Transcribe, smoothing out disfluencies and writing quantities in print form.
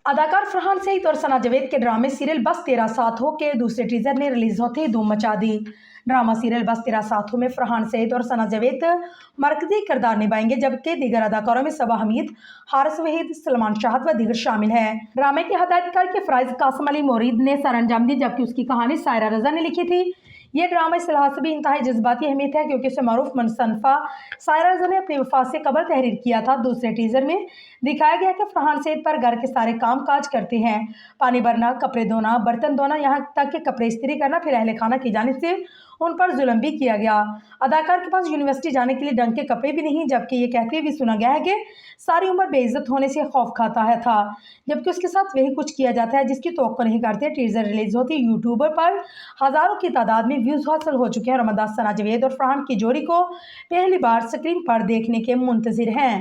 اداکار فرحان سعید اور ثنا جاوید کے ڈرامے سیریل بس تیرا ساتھ ہو کے دوسرے ٹیزر نے ریلیز ہوتے ہی دھوم مچا دی۔ ڈرامہ سیریل بس تیرا ساتھ ہو میں فرحان سعید اور ثنا جاوید مرکزی کردار نبھائیں گے، جبکہ دیگر اداکاروں میں صبا حمید، حارث وحید، سلمان شاہد و دیگر شامل ہیں۔ ڈرامے کی ہدایت کاری کے فرائض قاسم علی مرید نے سر انجام دی، جبکہ اس کی کہانی سائرہ رضا نے لکھی تھی۔ یہ ڈرامہ اس لحاظ سے بھی انتہائی جذباتی اہمیت ہے کیونکہ اسے معروف مصنفہ سائرہ رضا نے اپنی وفات سے قبل تحریر کیا تھا۔ دوسرے ٹیزر میں دکھایا گیا کہ فرحان سعید پر گھر کے سارے کام کاج کرتے ہیں، پانی بھرنا، کپڑے دھونا، برتن دھونا، یہاں تک کہ کپڑے استری کرنا، پھر اہل خانہ کی جانب سے ان پر ظلم بھی کیا گیا۔ اداکار کے پاس یونیورسٹی جانے کے لیے ڈنگ کے کپڑے بھی نہیں، جبکہ یہ کہتے ہوئے بھی سنا گیا ہے کہ ساری عمر بے عزت ہونے سے خوف کھاتا ہے تھا، جبکہ اس کے ساتھ وہی کچھ کیا جاتا ہے جس کی توقع نہیں کرتے۔ ٹیزر ریلیز ہوتی یوٹیوب پر ہزاروں کی تعداد میں ویوز حاصل ہو چکے ہیں اور رمضان ثنا جاوید اور فرحان کی جوڑی کو پہلی بار سکرین پر دیکھنے کے منتظر ہیں۔